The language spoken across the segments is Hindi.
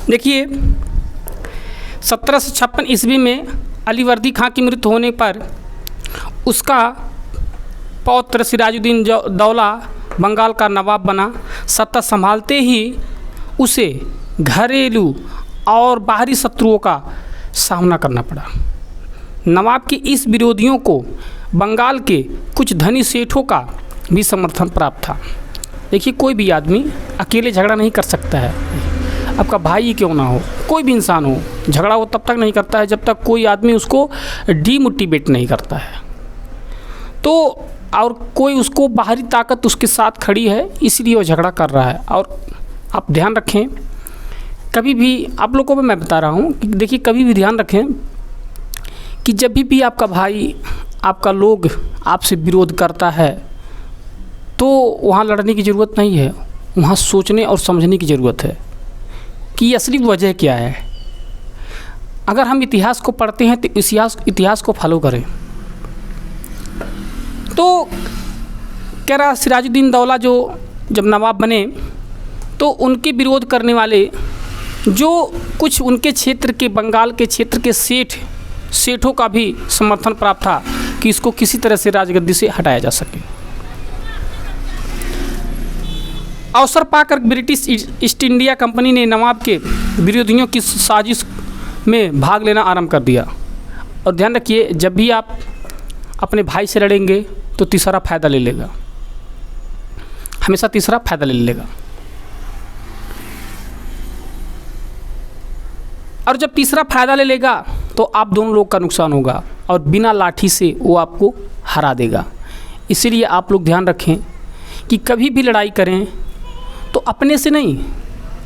देखिए 1756 ईस्वी में अलीवर्दी खां की मृत्यु होने पर उसका पौत्र सिराजुद्दीन दौला बंगाल का नवाब बना। सत्ता संभालते ही उसे घरेलू और बाहरी शत्रुओं का सामना करना पड़ा। नवाब के इस विरोधियों को बंगाल के कुछ धनी सेठों का भी समर्थन प्राप्त था। देखिए कोई भी आदमी अकेले झगड़ा नहीं कर सकता है, आपका भाई ही क्यों ना हो, कोई भी इंसान हो, झगड़ा वो तब तक नहीं करता है जब तक कोई आदमी उसको डीमोटिवेट नहीं करता है। तो और कोई उसको बाहरी ताकत उसके साथ खड़ी है, इसलिए वो झगड़ा कर रहा है। और आप ध्यान रखें, कभी भी आप लोगों को मैं बता रहा हूँ कि देखिए कभी भी ध्यान रखें कि जब भी आपका भाई, आपका लोग आपसे विरोध करता है तो वहाँ लड़ने की ज़रूरत नहीं है, वहाँ सोचने और समझने की ज़रूरत है कि असली वजह क्या है। अगर हम इतिहास को पढ़ते हैं तो इतिहास को फॉलो करें। तो कह रहा सिराजुद्दीन दौला जब नवाब बने तो उनके विरोध करने वाले जो कुछ उनके क्षेत्र के, बंगाल के क्षेत्र के सेठों का भी समर्थन प्राप्त था कि इसको किसी तरह से राजगद्दी से हटाया जा सके। अवसर पाकर ब्रिटिश ईस्ट इंडिया कंपनी ने नवाब के विरोधियों की साजिश में भाग लेना आरंभ कर दिया। और ध्यान रखिए, जब भी आप अपने भाई से लड़ेंगे तो तीसरा फ़ायदा ले लेगा, हमेशा तीसरा फ़ायदा ले लेगा। और जब तीसरा फ़ायदा ले लेगा तो आप दोनों लोग का नुकसान होगा और बिना लाठी से वो आपको हरा देगा। इसीलिए आप लोग ध्यान रखें कि कभी भी लड़ाई करें तो अपने से नहीं,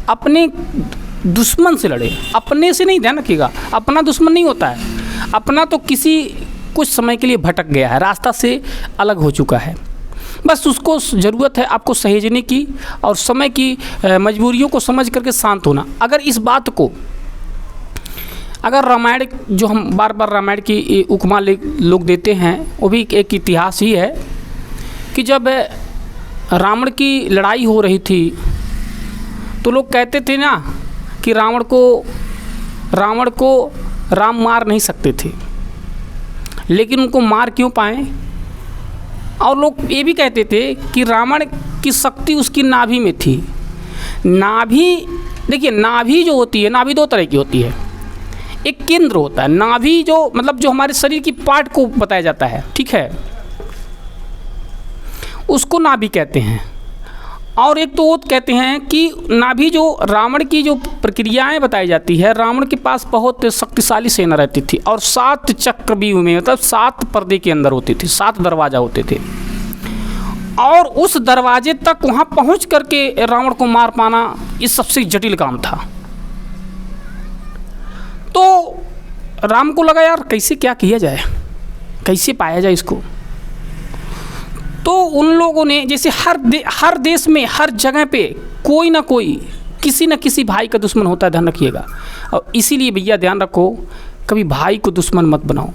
अपने दुश्मन से लड़े। अपने से नहीं, ध्यान रखिएगा, अपना दुश्मन नहीं होता है। अपना तो किसी कुछ समय के लिए भटक गया है, रास्ता से अलग हो चुका है, बस उसको ज़रूरत है आपको सहेजने की और समय की मजबूरियों को समझ करके शांत होना। अगर इस बात को, अगर रामायण, जो हम बार बार रामायण की उपमा लोग देते हैं, वो भी एक इतिहास ही है कि जब रावण की लड़ाई हो रही थी तो लोग कहते थे ना कि रावण को राम मार नहीं सकते थे, लेकिन उनको मार क्यों पाए। और लोग ये भी कहते थे कि रावण की शक्ति उसकी नाभि में थी। नाभि, देखिए नाभि जो होती है, नाभि दो तरह की होती है। एक केंद्र होता है नाभि, जो मतलब जो हमारे शरीर की पार्ट को बताया जाता है, ठीक है, उसको नाभि कहते हैं। और एक तो वो कहते हैं कि नाभि जो रावण की जो प्रक्रियाएं बताई जाती है, रावण के पास बहुत शक्तिशाली सेना रहती थी और 7 चक्रव्यूह में, मतलब 7 पर्दे के अंदर होती थी, 7 दरवाजा होते थे। और उस दरवाजे तक वहाँ पहुँच करके रावण को मार पाना ये सबसे जटिल काम था। तो राम को लगा यार कैसे क्या किया जाए, कैसे पाया जाए इसको। तो उन लोगों ने, जैसे हर देश में, हर जगह पे कोई ना कोई, किसी न किसी भाई का दुश्मन होता है, ध्यान रखिएगा। और इसीलिए भैया ध्यान रखो, कभी भाई को दुश्मन मत बनाओ,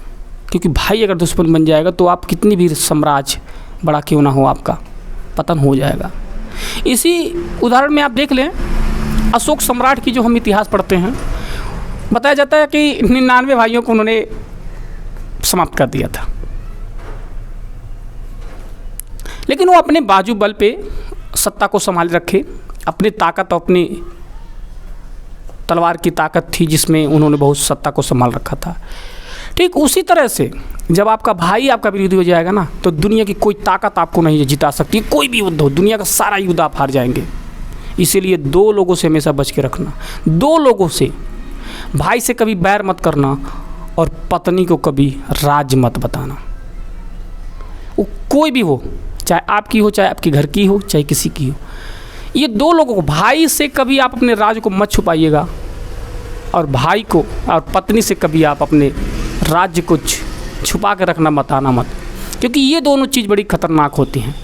क्योंकि भाई अगर दुश्मन बन जाएगा तो आप कितनी भी साम्राज्य बड़ा क्यों ना हो, आपका पतन हो जाएगा। इसी उदाहरण में आप देख लें, अशोक सम्राट की जो हम इतिहास पढ़ते हैं, बताया जाता है कि 99 भाइयों को उन्होंने समाप्त कर दिया था, लेकिन वो अपने बाजू बल पे सत्ता को संभाल रखे। अपनी ताकत, अपनी तलवार की ताकत थी जिसमें उन्होंने बहुत सत्ता को संभाल रखा था। ठीक उसी तरह से जब आपका भाई आपका विरोधी हो जाएगा ना, तो दुनिया की कोई ताकत आपको नहीं जिता सकती। कोई भी युद्ध हो, दुनिया का सारा युद्ध आप हार जाएंगे। इसीलिए 2 लोगों से हमेशा बच के रखना। 2 लोगों से, भाई से कभी बैर मत करना और पत्नी को कभी राज मत बताना। वो कोई भी हो, चाहे आपकी हो, चाहे आपके घर की हो, चाहे किसी की हो। ये 2 लोगों को, भाई से कभी आप अपने राज को मत छुपाइएगा और भाई को और पत्नी से कभी आप अपने राज्य को छुपा के रखना, बताना मत, क्योंकि ये दोनों चीज़ बड़ी खतरनाक होती हैं।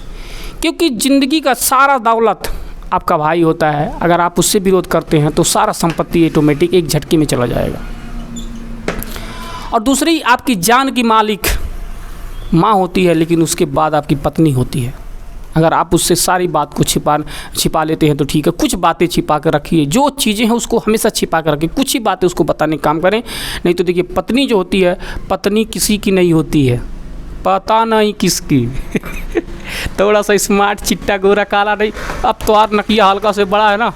क्योंकि ज़िंदगी का सारा दौलत आपका भाई होता है, अगर आप उससे विरोध करते हैं तो सारा संपत्ति ऑटोमेटिक एक झटके में चला जाएगा। और दूसरी, आपकी जान की मालिक माँ होती है, लेकिन उसके बाद आपकी पत्नी होती है। अगर आप उससे सारी बात को छिपा लेते हैं तो ठीक है, कुछ बातें छिपा कर रखिए, जो चीज़ें हैं उसको हमेशा छिपा कर रखिए, कुछ ही बातें उसको बताने का काम करें। नहीं तो देखिए पत्नी जो होती है, पत्नी किसी की नहीं होती है, पता नहीं किसकी। थोड़ा सा स्मार्ट, चिट्टा गोरा काला नहीं, अब तो यार नकिया हल्का से बड़ा है ना,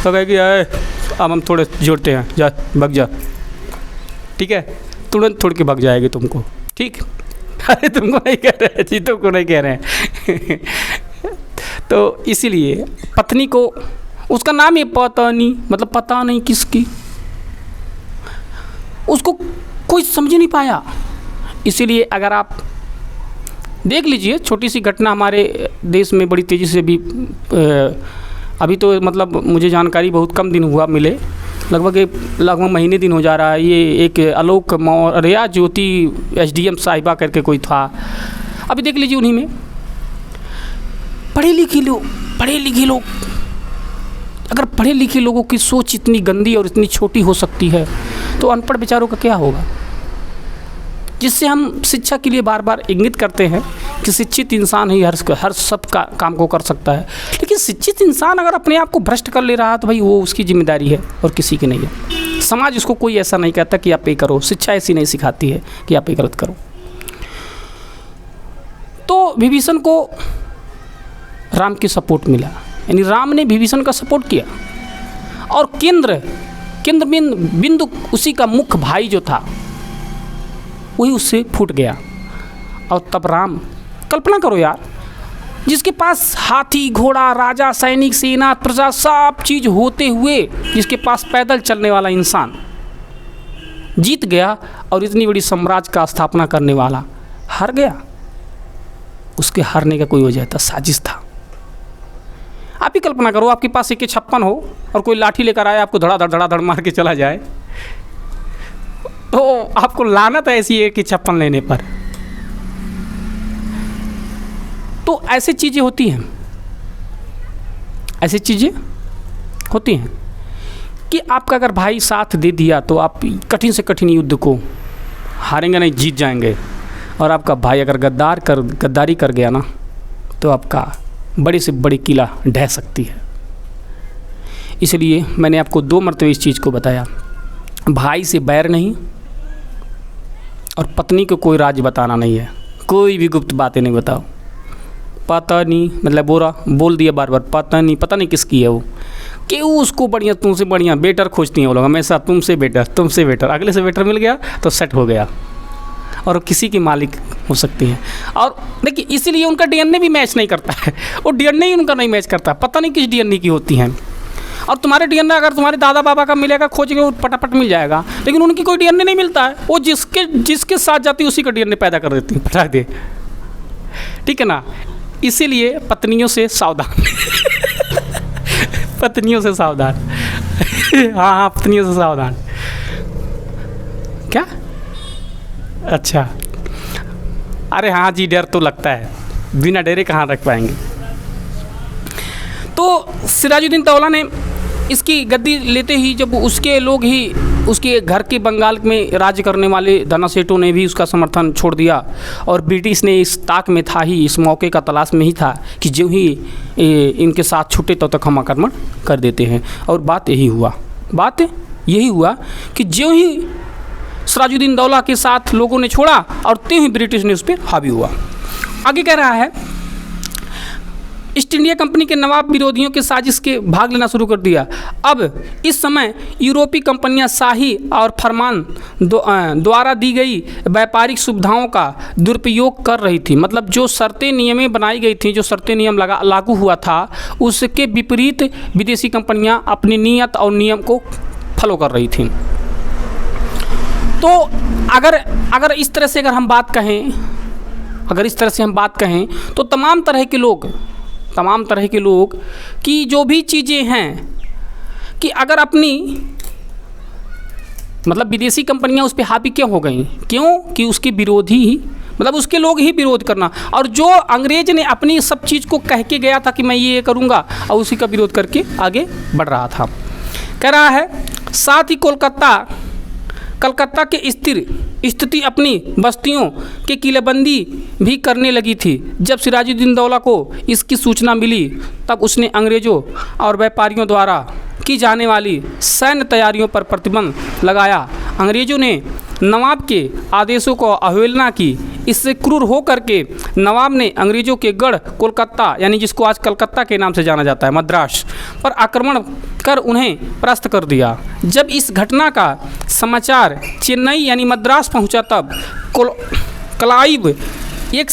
तो कहेगी अब हम थोड़े जोड़ते हैं, जा भग जा, ठीक है, तुरंत छोड़ के भग जाएगी तुमको, ठीक। अरे तुमको नहीं कह रहे जी, तुमको नहीं कह रहे हैं। तो इसीलिए पत्नी को, उसका नाम ही पत्नी, मतलब पता नहीं किसकी, उसको कोई समझ नहीं पाया। इसीलिए अगर आप देख लीजिए, छोटी सी घटना हमारे देश में बड़ी तेज़ी से भी अभी तो मतलब मुझे जानकारी बहुत कम दिन हुआ मिले, लगभग महीने दिन हो जा रहा है। ये एक आलोक मौर्य ज्योति एसडीएम साहिबा करके कोई था, अभी देख लीजिए, उन्हीं में पढ़े लिखे लोग, अगर पढ़े लिखे लोगों की सोच इतनी गंदी और इतनी छोटी हो सकती है तो अनपढ़ बेचारों का क्या होगा। जिससे हम शिक्षा के लिए बार बार इंगित करते हैं कि शिक्षित इंसान ही हर सब का काम को कर सकता है, लेकिन शिक्षित इंसान अगर अपने आप को भ्रष्ट कर ले रहा है तो भाई वो उसकी जिम्मेदारी है और किसी की नहीं है। समाज उसको कोई ऐसा नहीं कहता कि आप ये करो, शिक्षा ऐसी नहीं सिखाती है कि आप ये गलत करो। तो विभीषण को राम की सपोर्ट मिला, यानी राम ने विभीषण का सपोर्ट किया, और केंद्र बिंदु उसी का मुख्य भाई जो था वही उससे फूट गया। और तब राम, कल्पना करो यार, जिसके पास हाथी घोड़ा राजा सैनिक सेना प्रजा सब चीज़ होते हुए, जिसके पास पैदल चलने वाला इंसान जीत गया, और इतनी बड़ी साम्राज्य का स्थापना करने वाला हार गया। उसके हारने का कोई वजह था, साजिश था। आप ही कल्पना करो, आपके पास AK-56 हो और कोई लाठी लेकर आए, आपको धड़ाधड़ मार के चला जाए, तो आपको लानत है ऐसी AK-56 लेने पर। तो ऐसी चीज़ें होती हैं कि आपका अगर भाई साथ दे दिया तो आप कठिन से कठिन युद्ध को हारेंगे नहीं, जीत जाएंगे। और आपका भाई अगर गद्दारी कर गया ना, तो आपका बड़ी से बड़ी किला ढह सकती है। इसलिए मैंने आपको 2 मरतबे इस चीज़ को बताया, भाई से बैर नहीं, और पत्नी को कोई राज बताना नहीं है, कोई भी गुप्त बातें नहीं बताओ। पता नहीं, मतलब बोल दिया बार बार, पता नहीं किसकी है वो, क्यों उसको बढ़िया, तुमसे बढ़िया बेटर खोजती हैं वो लोग हमेशा, तुमसे बेटर, अगले से बेटर मिल गया तो सेट हो गया, और किसी की मालिक हो सकती हैं। और देखिए इसीलिए उनका DNA भी मैच नहीं करता है, वो DNA ही उनका नहीं मैच करता, पता नहीं किस DNA की होती हैं। और तुम्हारे DNA अगर तुम्हारे दादा बाबा का मिलेगा, खोजेंगे वो पटापट मिल जाएगा, लेकिन उनकी कोई DNA नहीं मिलता है, वो जिसके साथ जाती है उसी का DNA पैदा कर देती है, पटा दे, ठीक है ना। इसीलिए पत्नियों से सावधान। पत्नियों से सावधान। हाँ, पत्नियों से सावधान। क्या? अच्छा, अरे हाँ जी, डर तो लगता है, बिना डरे कहाँ रख पाएंगे। तो सिराजुद्दीन दौला ने इसकी गद्दी लेते ही, जब उसके लोग ही, उसके घर के बंगाल में राज्य करने वाले दाना सेठों ने भी उसका समर्थन छोड़ दिया, और ब्रिटिश ने इस ताक में था ही, इस मौके का तलाश में ही था कि जो ही इनके साथ छूटे तब तक हम आक्रमण कर देते हैं। और बात यही हुआ कि जो ही सिराजुद्दीन दौला के साथ लोगों ने छोड़ा, और त्यों ही ब्रिटिश ने उस पर हावी हुआ। आगे कह रहा है, ईस्ट इंडिया कंपनी के नवाब विरोधियों के साजिश के भाग लेना शुरू कर दिया। अब इस समय यूरोपीय कंपनियां शाही और फरमान द्वारा दी गई व्यापारिक सुविधाओं का दुरुपयोग कर रही थी। मतलब जो शर्तें नियमें बनाई गई थी, जो शर्तें नियम लागू हुआ था, उसके विपरीत विदेशी कंपनियां अपनी नीयत और नियम को फॉलो कर रही थीं। तो अगर इस तरह से हम बात कहें तो तमाम तरह के लोग की जो भी चीज़ें हैं, कि अगर अपनी मतलब विदेशी कंपनियां उस पर हावी क्यों हो गई, क्यों कि उसके विरोधी ही, मतलब उसके लोग ही विरोध करना, और जो अंग्रेज ने अपनी सब चीज़ को कह के गया था कि मैं ये करूँगा, और उसी का विरोध करके आगे बढ़ रहा था। कह रहा है, साथ ही कोलकाता कलकत्ता के स्थिर स्थिति अपनी बस्तियों के किलेबंदी भी करने लगी थी। जब सिराजुद्दीन दौला को इसकी सूचना मिली तब उसने अंग्रेज़ों और व्यापारियों द्वारा की जाने वाली सैन्य तैयारियों पर प्रतिबंध लगाया। अंग्रेज़ों ने नवाब के आदेशों को अवहेलना की। इससे क्रूर होकर के नवाब ने अंग्रेज़ों के गढ़ कोलकाता, यानी जिसको आज कलकत्ता के नाम से जाना जाता है, मद्रास पर आक्रमण कर उन्हें परास्त कर दिया। जब इस घटना का समाचार चेन्नई यानी मद्रास पहुंचा तब क्लाइव एक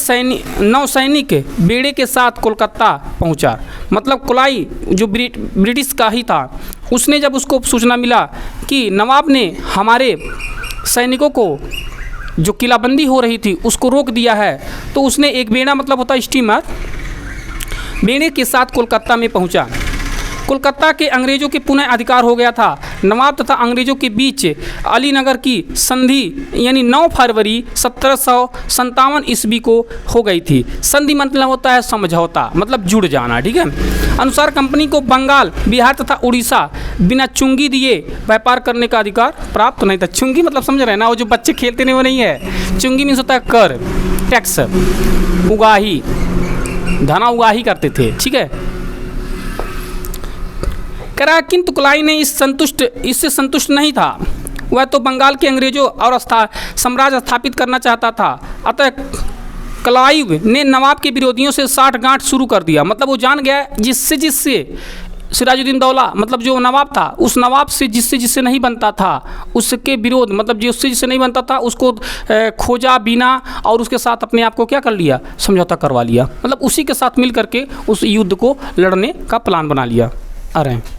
नौसैनिक बेड़े के साथ कोलकाता पहुंचा। मतलब क्लाई जो ब्रिटिश का ही था, उसने जब उसको सूचना मिला कि नवाब ने हमारे सैनिकों को जो किलाबंदी हो रही थी उसको रोक दिया है, तो उसने एक बेड़ा, मतलब होता है स्टीमर, बेड़े के साथ कोलकाता में पहुंचा। कोलकाता के अंग्रेज़ों के पुनः अधिकार हो गया था। नवाब तथा अंग्रेज़ों के बीच अलीनगर की संधि यानी 9 फरवरी 1757 ईस्वी को हो गई थी। संधि मतलब होता है समझौता, मतलब जुड़ जाना, ठीक है। अनुसार कंपनी को बंगाल, बिहार तथा उड़ीसा बिना चुंगी दिए व्यापार करने का अधिकार प्राप्त नहीं था। चुंगी मतलब समझ रहे हैं ना, वो जो बच्चे खेलते नहीं वो नहीं है। चुंगी मीन्स होता है कर, टैक्स, उगाही, धना उगाही करते थे, ठीक है। कह रहा है किंतु क्लाई ने इससे संतुष्ट नहीं था। वह तो बंगाल के अंग्रेज़ों और साम्राज्य स्थापित करना चाहता था। अतः क्लाइव ने नवाब के विरोधियों से साठगांठ शुरू कर दिया। मतलब वो जान गया जिससे सिराजुद्दीन दौला, मतलब जो नवाब था, उस नवाब से जिससे नहीं बनता था उसके विरोध, मतलब जिससे नहीं बनता था उसको खोजा बीना और उसके साथ अपने आप को क्या कर लिया, समझौता करवा लिया। मतलब उसी के साथ मिल करके उस युद्ध को लड़ने का प्लान बना लिया। आ रहे हैं।